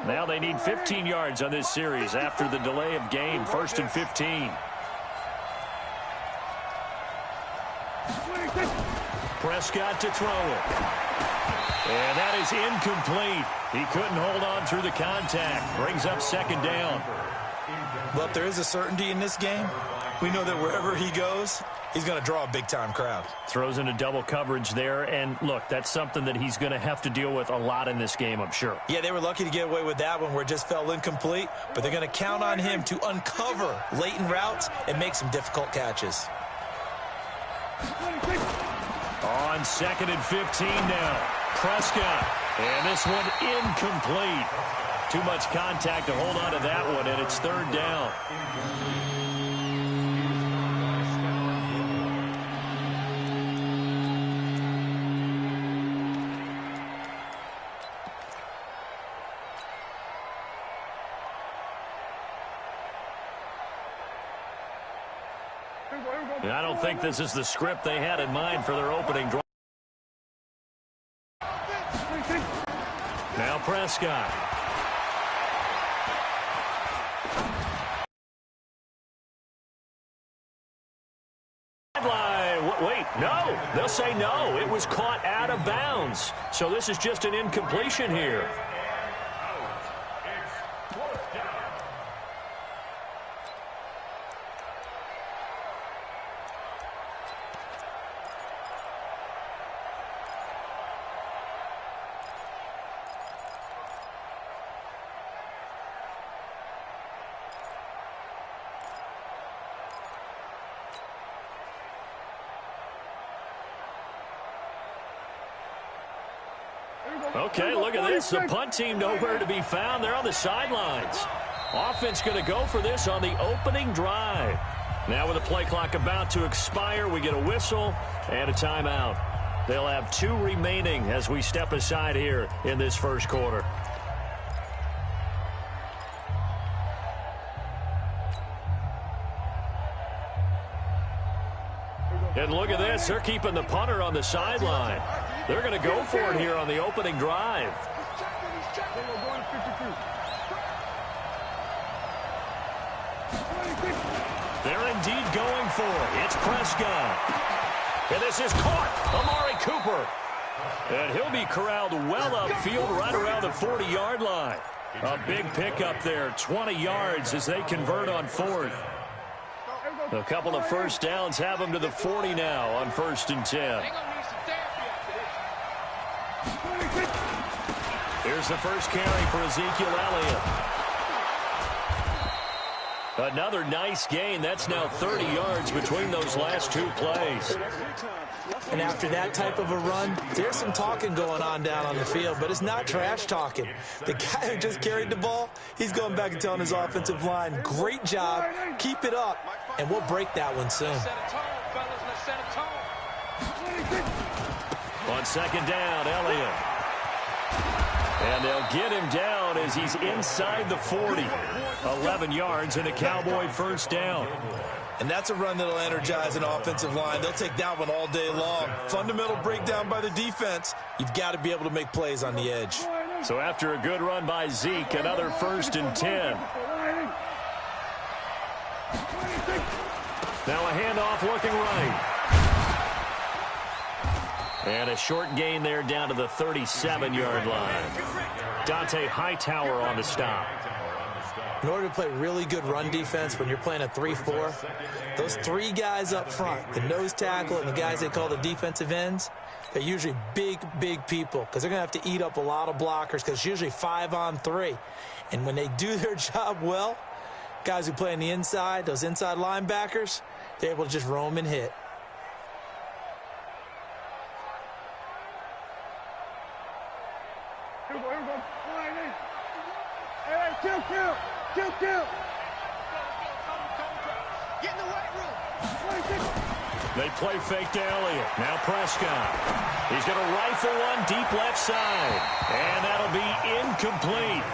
Now they need 15 yards on this series after the delay of game. 1st and 15. Prescott to throw it. And that is incomplete. He couldn't hold on through the contact. Brings up 2nd down. But there is a certainty in this game. We know that wherever he goes, he's going to draw a big-time crowd. Throws into double coverage there. And, look, that's something that he's going to have to deal with a lot in this game, I'm sure. Yeah, they were lucky to get away with that one where it just fell incomplete. But they're going to count on him to uncover latent routes and make some difficult catches. On 2nd and 15 now. Prescott. And this one incomplete. Too much contact to hold on to that one, and it's 3rd down. And I don't think this is the script they had in mind for their opening drive. Now Prescott. Wait, no. They'll say no. It was caught out of bounds. So this is just an incompletion here. Okay, look at this. The punt team nowhere to be found. They're on the sidelines. Offense going to go for this on the opening drive. Now with the play clock about to expire, we get a whistle and a timeout. They'll have 2 remaining as we step aside here in this first quarter. And look at this. They're keeping the punter on the sideline. They're going to go for it here on the opening drive. They're indeed going for it. It's Prescott. And this is caught. Amari Cooper. And he'll be corralled well upfield right around the 40-yard line. A big pickup there. 20 yards as they convert on 4th. A couple of first downs have them to the 40 now on 1st and 10. Here's the first carry for Ezekiel Elliott. Another nice gain. That's now 30 yards between those last 2 plays. And after that type of a run, there's some talking going on down on the field, but it's not trash talking. The guy who just carried the ball, he's going back and telling his offensive line, great job, keep it up, and we'll break that one soon. On 2nd down, Elliott. And they'll get him down as he's inside the 40. 11 yards and a Cowboy first down. And that's a run that'll energize an offensive line. They'll take that one all day long. Fundamental breakdown by the defense. You've got to be able to make plays on the edge. So after a good run by Zeke, another 1st and 10. Now a handoff looking right. And a short gain there down to the 37-yard line. Dante Hightower on the stop. In order to play really good run defense when you're playing a 3-4, those 3 guys up front, the nose tackle and the guys they call the defensive ends, they're usually big, big people because they're going to have to eat up a lot of blockers because it's usually 5 on 3. And when they do their job well, guys who play on the inside, those inside linebackers, they're able to just roam and hit. Get in the weight room. They play fake to Elliott. Now Prescott. He's going to rifle one deep left side. And that'll be incomplete.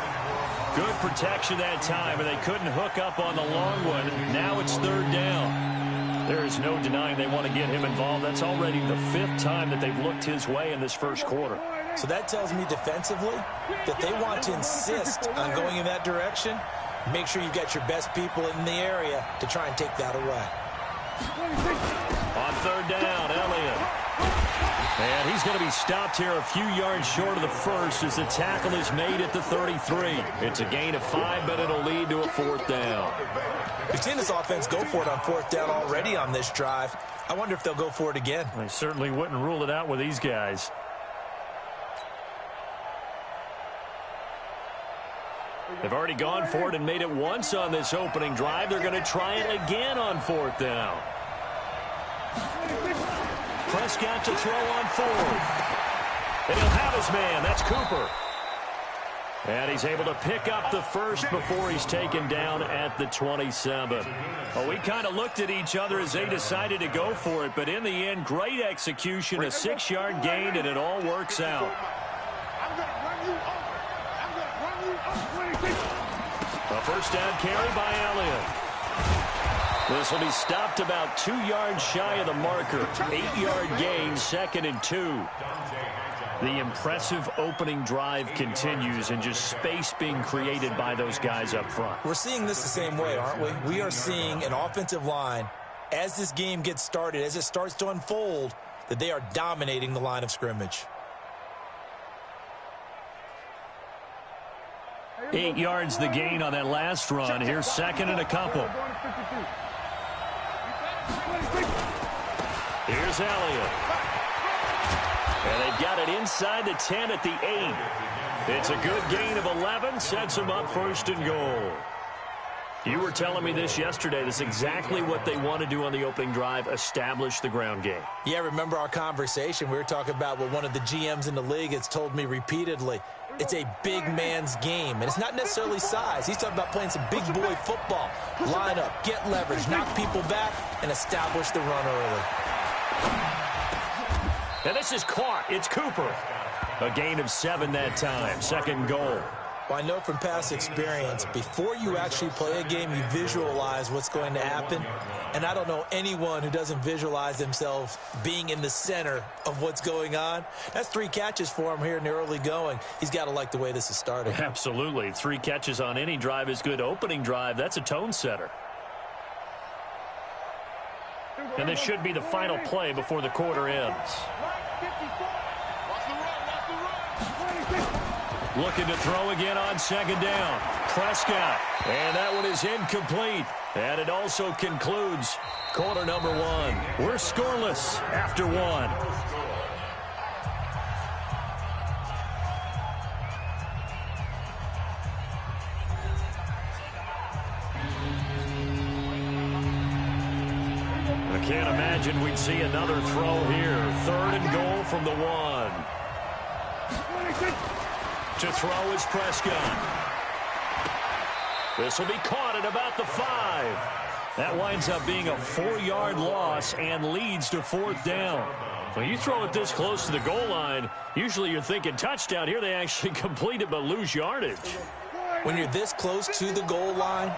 Good protection that time, and they couldn't hook up on the long one. Now it's 3rd down. There is no denying they want to get him involved. That's already the 5th time that they've looked his way in this first quarter. So that tells me defensively that they want to insist on going in that direction. Make sure you've got your best people in the area to try and take that away. On third down, Elliott. And he's going to be stopped here a few yards short of the first as the tackle is made at the 33. It's a gain of 5, but it'll lead to a fourth down. We've seen this offense go for it on fourth down already on this drive. I wonder if they'll go for it again. I certainly wouldn't rule it out with these guys. They've already gone for it and made it once on this opening drive. They're going to try it again on fourth down. Prescott to throw on fourth. And he'll have his man. That's Cooper. And he's able to pick up the first before he's taken down at the 27. Well, we kind of looked at each other as they decided to go for it, but in the end, great execution, a 6-yard gain, and it all works out. I'm going to run you over. I'm going to run you over. A first down carry by Elliott. This will be stopped about 2 yards shy of the marker. 8-yard gain, 2nd and 2. The impressive opening drive continues and just space being created by those guys up front. We're seeing this the same way, aren't we? We are seeing an offensive line, as this game gets started, as it starts to unfold, that they are dominating the line of scrimmage. 8 yards the gain on that last run. Here's 2nd and a couple. Here's Elliott. And they've got it inside the 10 at the 8. It's a good gain of 11. Sets them up 1st and goal. You were telling me this yesterday. That's exactly what they want to do on the opening drive, establish the ground game. Yeah, remember our conversation? We were talking about what one of the GMs in the league has told me repeatedly. It's a big man's game, and it's not necessarily size. He's talking about playing some big boy football. Line up, get leverage, knock people back, and establish the run early. And this is caught. It's Cooper. A gain of 7 that time. 2nd goal. Well, I know from past experience, before you actually play a game, you visualize what's going to happen. And I don't know anyone who doesn't visualize themselves being in the center of what's going on. That's 3 catches for him here in the early going. He's got to like the way this is starting. Absolutely. 3 catches on any drive is good. Opening drive, that's a tone setter. And this should be the final play before the quarter ends. Looking to throw again on 2nd down. Prescott. And that one is incomplete. And it also concludes quarter number 1. We're scoreless after 1. I can't imagine we'd see another throw here. 3rd and goal from the 1. To throw is Prescott. This will be caught at about the 5. That winds up being a 4-yard loss and leads to 4th down. When you throw it this close to the goal line, usually you're thinking touchdown. Here they actually complete it but lose yardage. When you're this close to the goal line,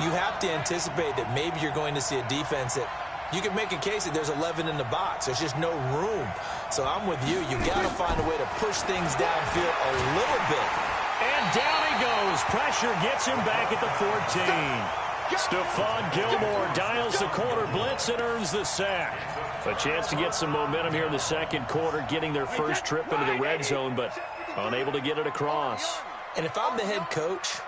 you have to anticipate that maybe you're going to see a defense that you can make a case that there's 11 in the box. There's just no room. So I'm with you. You've got to find a way to push things downfield a little bit. And down he goes. Pressure gets him back at the 14. Stephon Gilmore dials the corner blitz and earns the sack. A chance to get some momentum here in the 2nd quarter, getting their first trip into the red zone, but unable to get it across. And if I'm the head coach,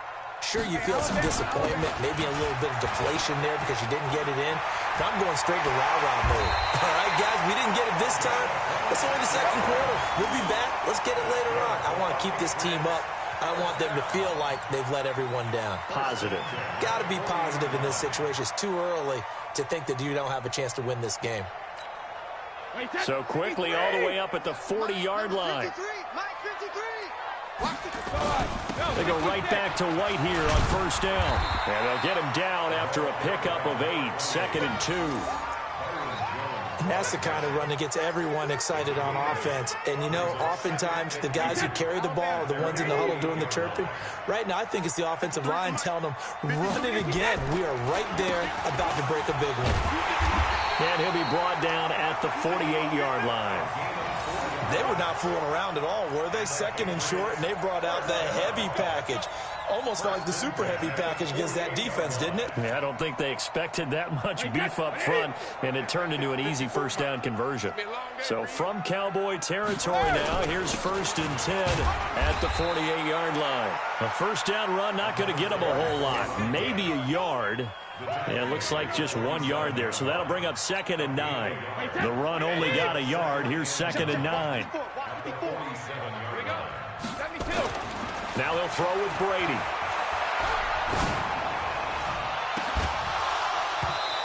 sure, you feel some disappointment, maybe a little bit of deflation there because you didn't get it in. But I'm going straight to rah-rah mode. All right, guys, we didn't get it this time. It's only the 2nd quarter. We'll be back. Let's get it later on. I want to keep this team up. I want them to feel like they've let everyone down. Positive. Got to be positive in this situation. It's too early to think that you don't have a chance to win this game. So quickly all the way up at the 40-yard line. They go right back to White here on 1st down. And they'll get him down after a pickup of 8, 2nd and 2. And that's the kind of run that gets everyone excited on offense. And, you know, oftentimes the guys who carry the ball are the ones in the huddle doing the chirping. Right now, I think it's the offensive line telling them, run it again. We are right there about to break a big one. And he'll be brought down at the 48-yard line. They were not fooling around at all, were they? Second and short, and they brought out the heavy package. Almost like the super heavy package against that defense, didn't it? Yeah, I don't think they expected that much beef up front, and it turned into an easy first down conversion. So from Cowboy territory now, here's 1st and 10 at the 48-yard line. A first down run not going to get them a whole lot, maybe a yard. And it looks like just 1 yard there, so that'll bring up 2nd and 9. The run only got a yard. Here's 2nd and 9. Now they'll throw with Brady.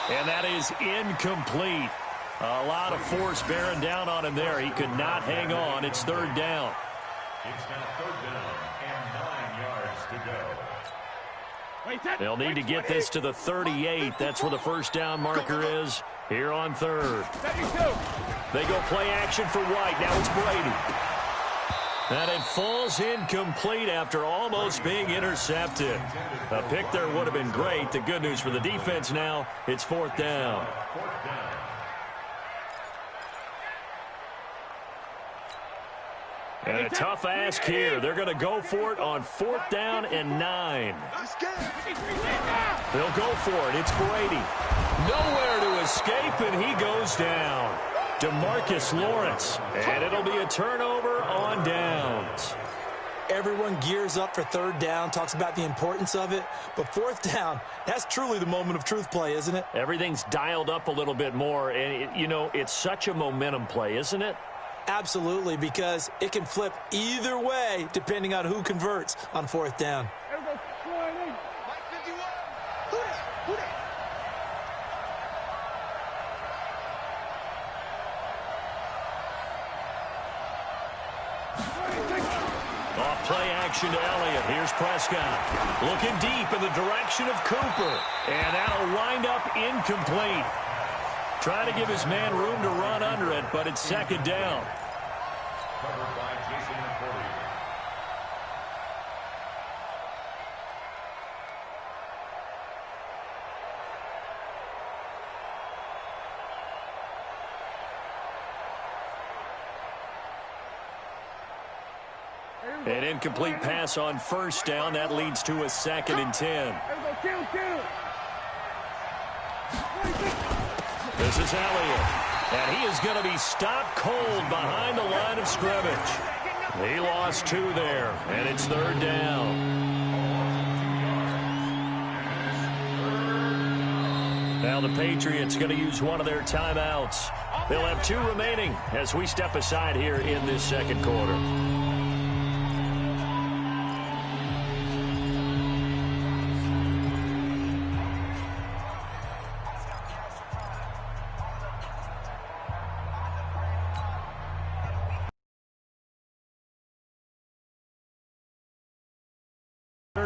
And that is incomplete. A lot of force bearing down on him there. He could not hang on. It's 3rd down. It's now 3rd down and 9 yards to go. They'll need to get this to the 38. That's where the first down marker is here on 3rd. They go play action for White. Now it's Brady. And it falls incomplete after almost being intercepted. A pick there would have been great. The good news for the defense now, it's 4th down. And a tough ask here. They're going to go for it on 4th down and 9. They'll go for it. It's Brady. Nowhere to escape, and he goes down. DeMarcus Lawrence. And it'll be a turnover on downs. Everyone gears up for 3rd down, talks about the importance of it. But 4th down, that's truly the moment of truth play, isn't it? Everything's dialed up a little bit more. And, it's such a momentum play, isn't it? Absolutely, because it can flip either way depending on who converts on 4th down. Off play action to Elliott. Here's Prescott. Looking deep in the direction of Cooper. And that'll wind up incomplete. Trying to give his man room to run under it, but it's 2nd down. Covered by Jason McCourty. An incomplete pass on 1st down. That leads to a 2nd and 10. This is Elliott. And he is going to be stopped cold behind the line of scrimmage. He lost 2 there, and it's 3rd down. Now the Patriots going to use one of their timeouts. They'll have 2 remaining as we step aside here in this 2nd quarter.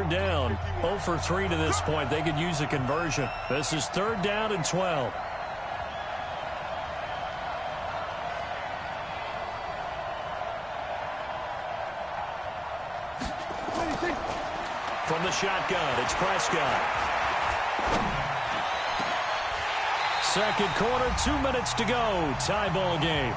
Down 0 for 3 to this point. They could use a conversion. This is 3rd down and 12. From the shotgun, it's Prescott. 2nd quarter, 2 minutes to go. Tie ball game.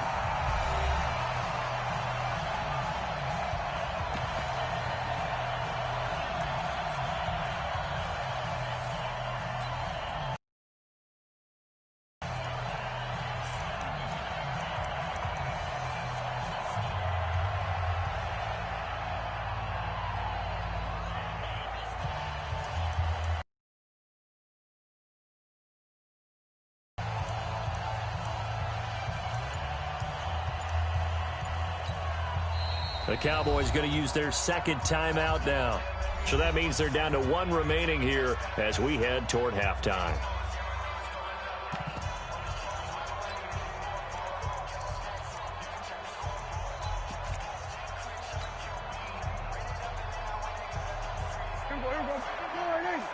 The Cowboys going to use their 2nd timeout now. So that means they're down to 1 remaining here as we head toward halftime.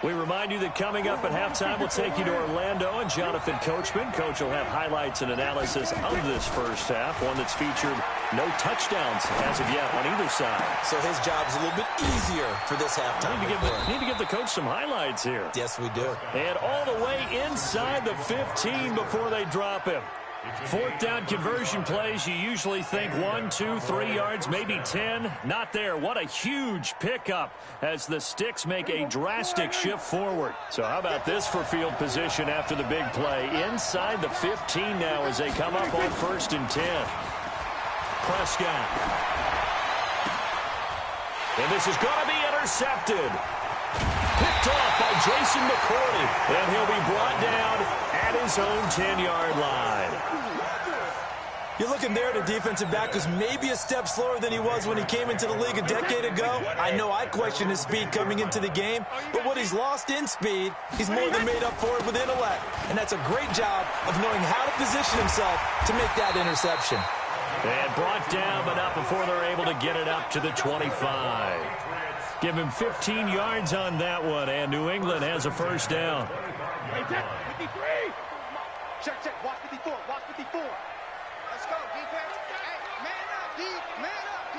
We remind you that coming up at halftime, we'll take you to Orlando and Jonathan Coachman. Coach will have highlights and analysis of this first half, one that's featured No touchdowns as of yet on either side. So his job's a little bit easier for this halftime. Need to give the coach some highlights here. Yes, we do. And all the way inside the 15 before they drop him. Fourth down conversion plays, you usually think 1, 2, 3 yards, maybe 10. Not there. What a huge pickup as the Sticks make a drastic shift forward. So how about this for field position after the big play? Inside the 15 now as they come up on 1st and 10. Prescott. And this is going to be intercepted. Picked off by Jason McCourty. And he'll be brought down at his own 10-yard line. You're looking there at a defensive back who's maybe a step slower than he was when he came into the league a decade ago. I know I questioned his speed coming into the game, but what he's lost in speed, he's more than made up for it with intellect. And that's a great job of knowing how to position himself to make that interception. And brought down, but not before they're able to get it up to the 25. Give him 15 yards on that one, and New England has a first down. Hey, check, 53. Check, watch 54, watch 54. Let's go, defense. Hey, man up, D, man up, D.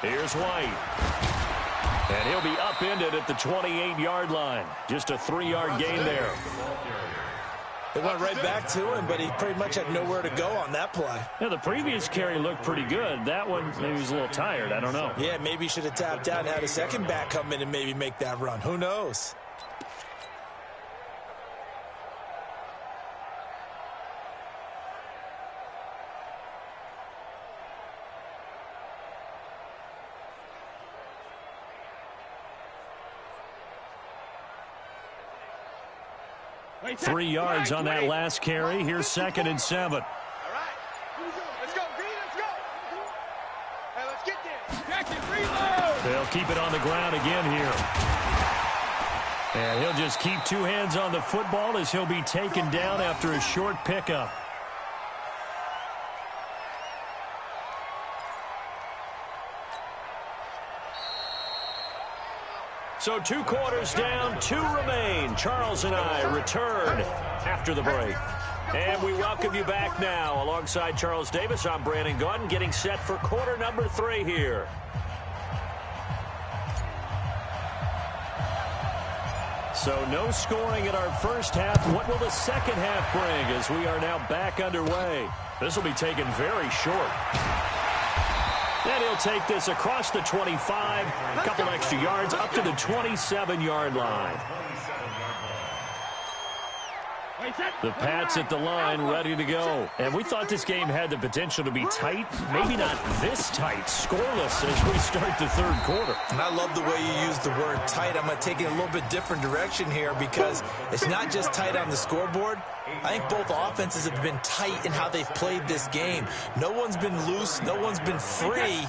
Here's White. And he'll be upended at the 28-yard line. Just a 3-yard gain there. They went right back to him, but he pretty much had nowhere to go on that play. Yeah, the previous carry looked pretty good. That one, maybe he was a little tired. I don't know. Yeah, maybe he should have tapped out and had a second back come in and maybe make that run. Who knows? Three yards on that last carry. Here's 2nd and 7. All right. Let's go, Green, let's go. Hey, let's get there. Jackson, reload. They'll keep it on the ground again here. And he'll just keep 2 hands on the football as he'll be taken down after a short pickup. So 2 quarters down, 2 remain. Charles and I return after the break. And we welcome you back now. Alongside Charles Davis, I'm Brandon Gaudin, getting set for quarter number 3 here. So no scoring in our first half. What will the second half bring as we are now back underway? This will be taken very short. And he'll take this across the 25, a couple extra yards, up to the 27-yard line. The Pats at the line, ready to go. And we thought this game had the potential to be tight, maybe not this tight, scoreless as we start the 3rd quarter. And I love the way you use the word tight. I'm going to take it a little bit different direction here because it's not just tight on the scoreboard. I think both offenses have been tight in how they've played this game. No one's been loose. No one's been free.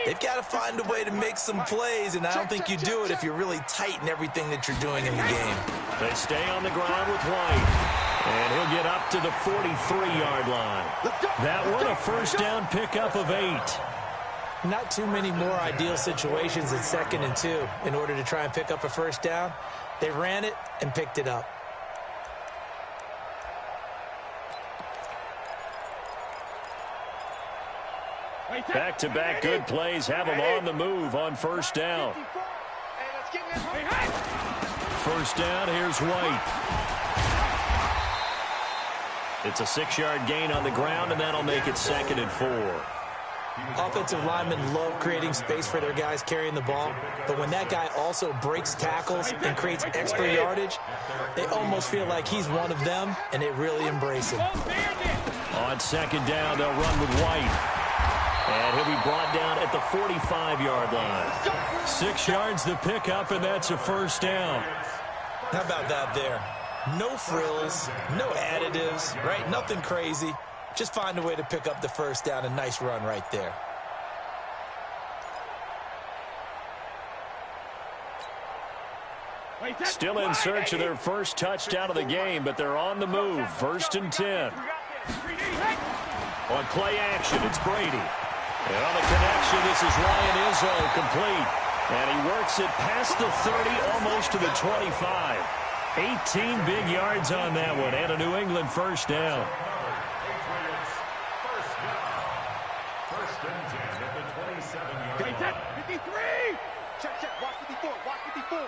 They've got to find a way to make some plays, and I don't think you do it if you're really tight in everything that you're doing in the game. They stay on the ground with White. And he'll get up to the 43-yard line. That one, a first down pickup of 8. Not too many more ideal situations at 2nd and 2 in order to try and pick up a first down. They ran it and picked it up. Back-to-back good plays have them on the move on first down. First down, here's White. It's a 6-yard gain on the ground, and that'll make it 2nd and 4. Offensive linemen love creating space for their guys carrying the ball, but when that guy also breaks tackles and creates extra yardage, they almost feel like he's one of them, and they really embrace him. On 2nd down, they'll run with White. And he'll be brought down at the 45-yard line. 6 yards the pickup, and that's a first down. How about that there? No frills, no additives, right? Nothing crazy. Just find a way to pick up the first down. A nice run right there. Still in search of their first touchdown of the game, but they're on the move. 1st and 10. On play action, it's Brady. And on the connection, this is Ryan Izzo, complete. And he works it past the 30, almost to the 25. 18 big yards on that one, and a New England first down. First and 10 at the 27-yard line. 53! Check, watch 54, watch 54.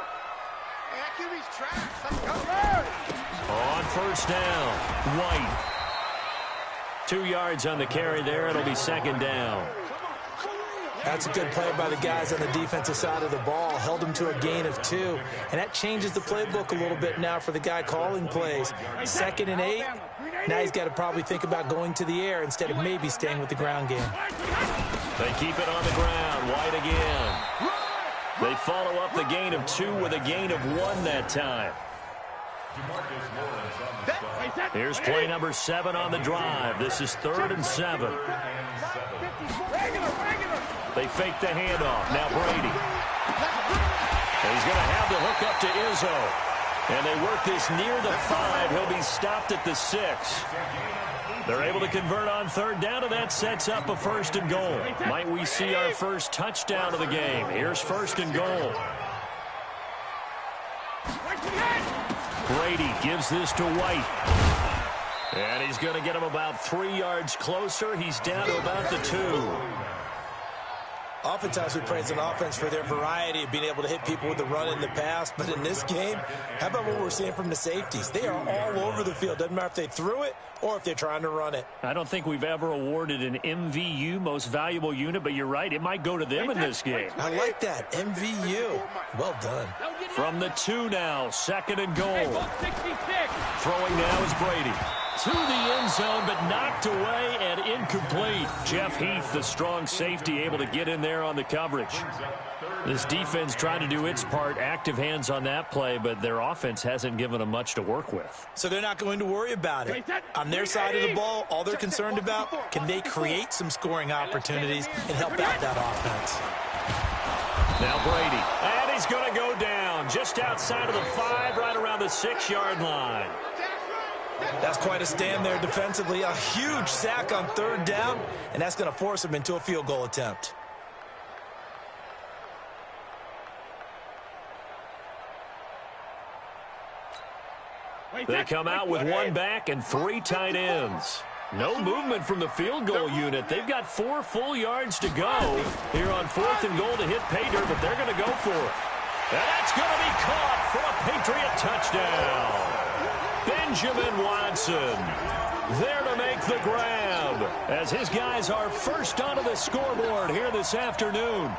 Hey, that QB's trash. Let's go. On first down, White. 2 yards on the carry there. It'll be second down. That's a good play by the guys on the defensive side of the ball. Held them to a gain of 2. And that changes the playbook a little bit now for the guy calling plays. 2nd and 8. Now he's got to probably think about going to the air instead of maybe staying with the ground game. They keep it on the ground. White again. They follow up the gain of 2 with a gain of 1 that time. Here's play number 7 on the drive. This is 3rd and 7. They fake the handoff. Now Brady. And he's going to have the hook up to Izzo. And they work this near the 5. He'll be stopped at the 6. They're able to convert on 3rd down, and that sets up a 1st and goal. Might we see our first touchdown of the game? Here's 1st and goal. Brady gives this to White. And he's going to get him about 3 yards closer. He's down to about the 2. Oftentimes we praise an offense for their variety of being able to hit people with the run in the pass. But in this game, how about what we're seeing from the safeties? They are all over the field. Doesn't matter if they threw it or if they're trying to run it. I don't think we've ever awarded an MVU, most valuable unit, but you're right. It might go to them in this game. I like that. MVU. Well done. From the 2 now, 2nd and goal. Throwing now is Brady. To the end zone, but knocked away and incomplete. Jeff Heath, the strong safety, able to get in there on the coverage. This defense trying to do its part, active hands on that play, but their offense hasn't given them much to work with. So they're not going to worry about it. On their side of the ball, all they're concerned about, can they create some scoring opportunities and help out that offense? Now Brady, and he's going to go down just outside of the 5, right around the 6-yard line. That's quite a stand there defensively. A huge sack on 3rd down, and that's going to force him into a field goal attempt. They come out with 1 back and 3 tight ends. No movement from the field goal unit. They've got 4 full yards to go here on 4th and goal to hit pay dirt, but they're going to go for it. That's going to be caught for a Patriot touchdown. Benjamin Watson there to make the grab as his guys are first onto the scoreboard here this afternoon.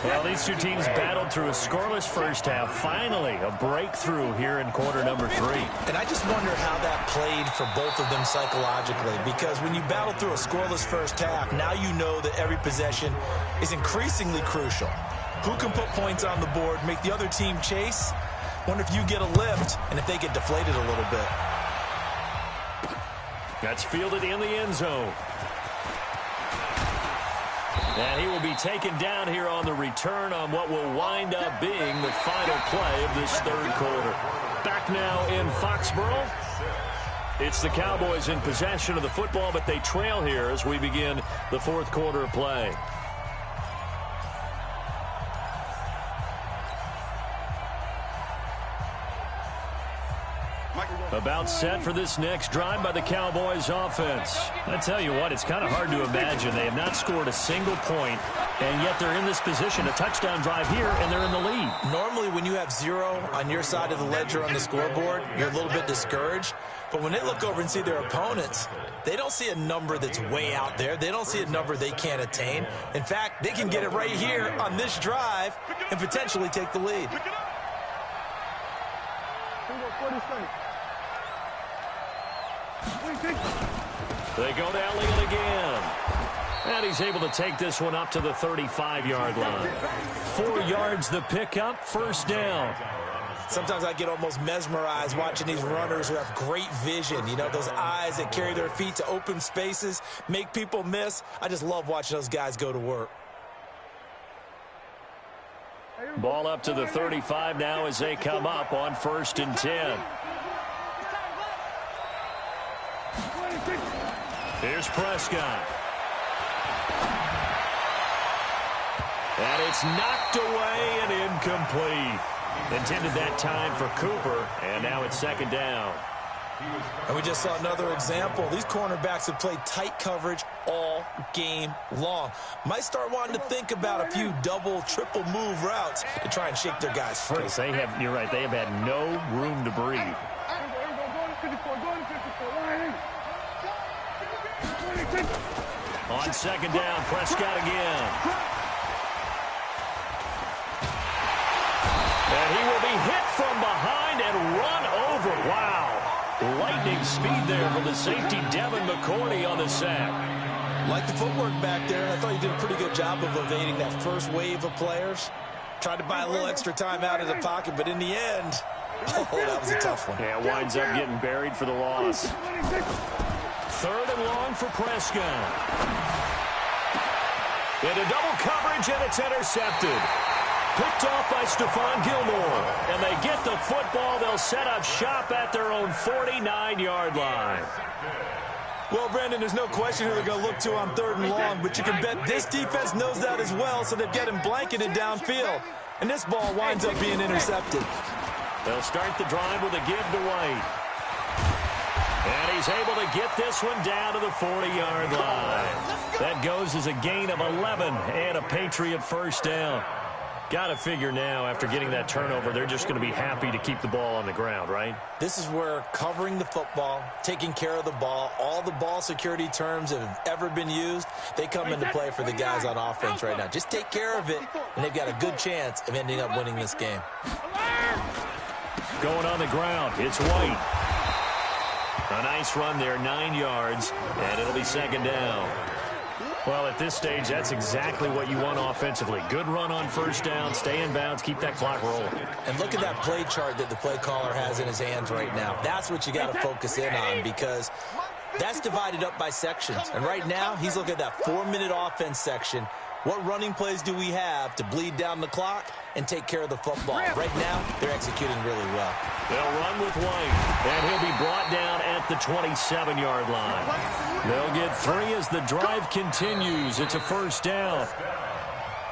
Well, these two teams battled through a scoreless first half. Finally, a breakthrough here in quarter number 3. And I just wonder how that played for both of them psychologically, because when you battle through a scoreless first half, now you know that every possession is increasingly crucial. Who can put points on the board, make the other team chase? Wonder if you get a lift and if they get deflated a little bit. That's fielded in the end zone. And he will be taken down here on the return on what will wind up being the final play of this 3rd quarter. Back now in Foxborough. It's the Cowboys in possession of the football, but they trail here as we begin the 4th quarter of play. About set for this next drive by the Cowboys offense. I tell you what, it's kind of hard to imagine. They have not scored a single point, and yet they're in this position, a touchdown drive here, and they're in the lead. Normally, when you have 0 on your side of the ledger on the scoreboard, you're a little bit discouraged. But when they look over and see their opponents, they don't see a number that's way out there. They don't see a number they can't attain. In fact, they can get it right here on this drive and potentially take the lead. They go to Elliott again. And he's able to take this one up to the 35-yard line. 4 yards the pickup, first down. Sometimes I get almost mesmerized watching these runners who have great vision. You know, those eyes that carry their feet to open spaces, make people miss. I just love watching those guys go to work. Ball up to the 35 now as they come up on 1st and 10. Here's Prescott. And it's knocked away and incomplete. Intended that time for Cooper, and now it's second down. And we just saw another example. These cornerbacks have played tight coverage all game long. Might start wanting to think about a few double, triple move routes to try and shake their guys free. You're right, they have had no room to breathe. On second down, Prescott again. And he will be hit from behind and run over. Wow. Lightning speed there from the safety, Devin McCourty, on the sack. Like the footwork back there, I thought he did a pretty good job of evading that first wave of players. Tried to buy a little extra time out of the pocket, but in the end, oh, that was a tough one. Yeah, winds up getting buried for the loss. Third and long for Prescott. Into double coverage, and it's intercepted. Picked off by Stephon Gilmore. And they get the football. They'll set up shop at their own 49-yard line. Well, Brandon, there's no question who they're going to look to on third and long, but you can bet this defense knows that as well, so they've got him blanketed downfield. And this ball winds up being intercepted. They'll start the drive with a give to White. And he's able to get this one down to the 40-yard line. That goes as a gain of 11 and a Patriot first down. Got to figure now, after getting that turnover, they're just going to be happy to keep the ball on the ground, right? This is where covering the football, taking care of the ball, all the ball security terms that have ever been used, they come into play for the guys on offense right now. Just take care of it, and they've got a good chance of ending up winning this game. Going on the ground, it's White. A nice run there, 9 yards, and it'll be second down. Well, at this stage, that's exactly what you want offensively. Good run on first down, stay in bounds, keep that clock rolling. And look at that play chart that the play caller has in his hands right now. That's what you got to focus in on, because that's divided up by sections. And right now, he's looking at that 4-minute offense section. What running plays do we have to bleed down the clock and take care of the football? Right now, they're executing really well. They'll run with White, and he'll be brought down at the 27-yard line. They'll get 3 as the drive continues. It's a first down.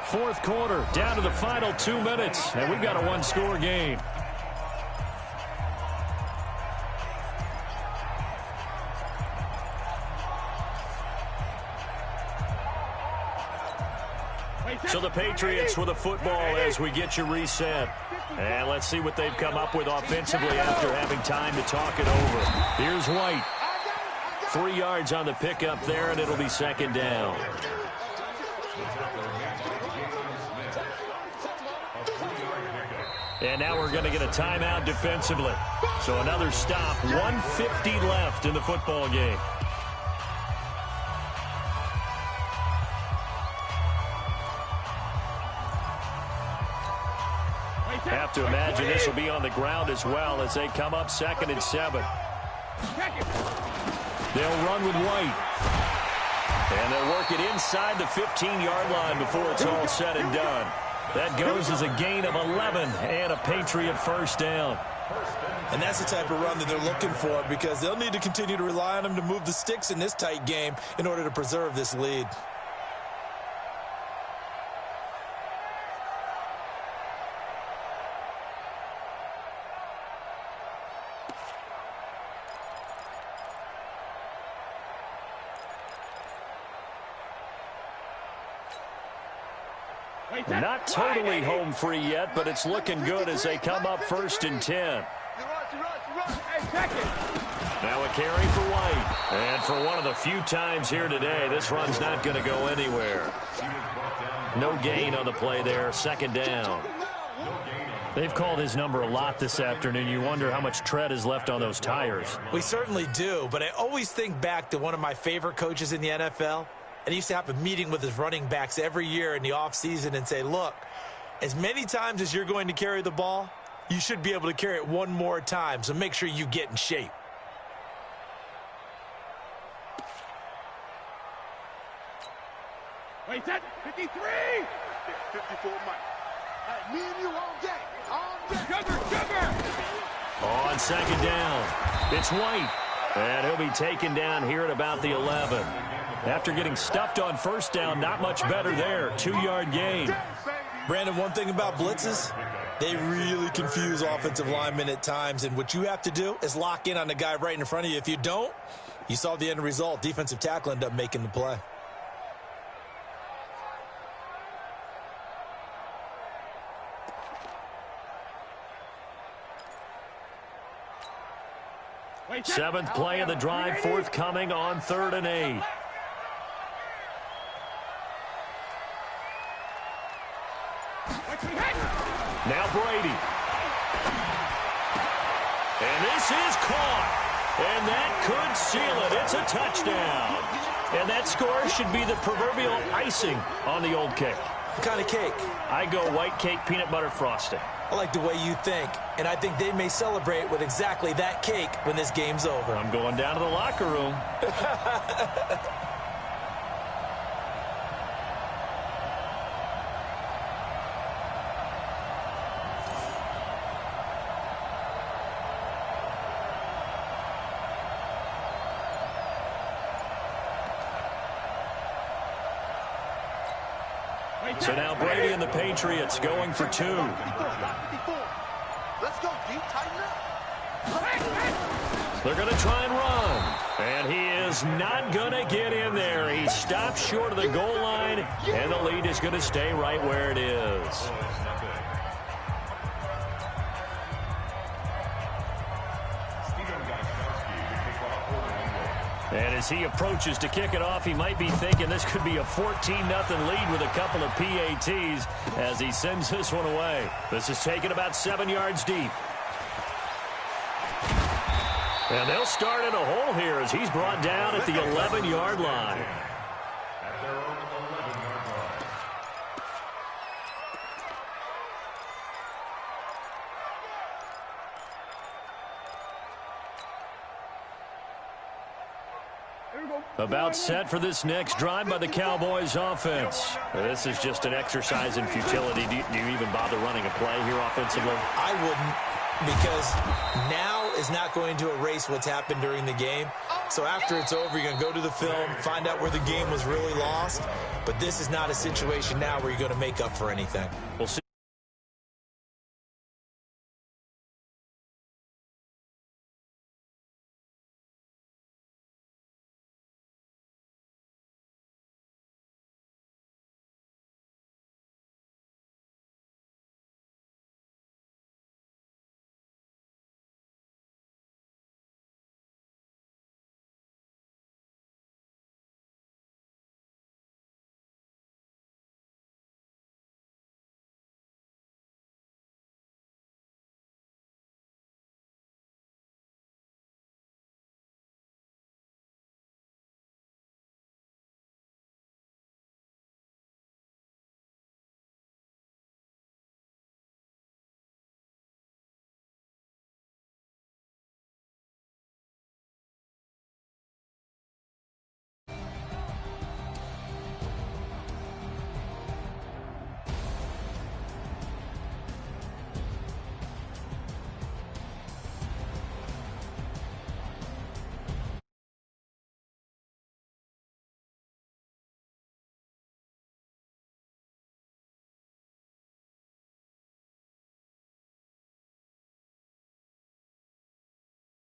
Fourth quarter, down to the final 2 minutes, and we've got a one-score game. So the Patriots with a football as we get you reset. And let's see what they've come up with offensively after having time to talk it over. Here's White. 3 yards on the pickup there, and it'll be second down. And now we're going to get a timeout defensively. So another stop, 1:50 left in the football game. Have to imagine this will be on the ground as well as they come up 2nd and 7. They'll run with White. And they'll work it inside the 15-yard line before it's all said and done. That goes as a gain of 11 and a Patriot first down. And that's the type of run that they're looking for, because they'll need to continue to rely on them to move the sticks in this tight game in order to preserve this lead. Not totally home free yet, but it's looking good as they come up 1st and 10. Now a carry for White. And for one of the few times here today, this run's not going to go anywhere. No gain on the play there, second down. They've called his number a lot this afternoon. You wonder how much tread is left on those tires. We certainly do, but I always think back to one of my favorite coaches in the NFL. And he used to have a meeting with his running backs every year in the offseason and say, look, as many times as you're going to carry the ball, you should be able to carry it one more time, so make sure you get in shape. Wait, that 53! 54, Mike. Me and you all day. All day. Sugar! On second down, it's White. And he'll be taken down here at about the 11. After getting stuffed on first down, not much better there. 2-yard gain. Brandon, one thing about blitzes, They really confuse offensive linemen at times, and what you have to do is lock in on the guy right in front of you. If you don't, you saw the end result. Defensive tackle ended up making the play. Seventh play of the drive, forthcoming on 3rd and 8. Now Brady. And this is caught. And that could seal it. It's a touchdown. And that score should be the proverbial icing on the old cake. What kind of cake? I go white cake, peanut butter frosting. I like the way you think, and I think they may celebrate with exactly that cake when this game's over. I'm going down to the locker room. So now Brady and the Patriots going for 2. Let's go deep, tighten up. They're going to try and run. And he is not going to get in there. He stops short of the goal line, and the lead is going to stay right where it is. And as he approaches to kick it off, he might be thinking this could be a 14-0 lead with a couple of PATs as he sends this one away. This is taken about 7 yards deep. And they'll start in a hole here as he's brought down at the 11-yard line. At their own 11-yard line. About set for this next drive by the Cowboys offense. This is just an exercise in futility. Do you even bother running a play here offensively? I wouldn't, because now is not going to erase what's happened during the game. So after it's over, you're going to go to the film, find out where the game was really lost. But this is not a situation now where you're going to make up for anything. We'll see.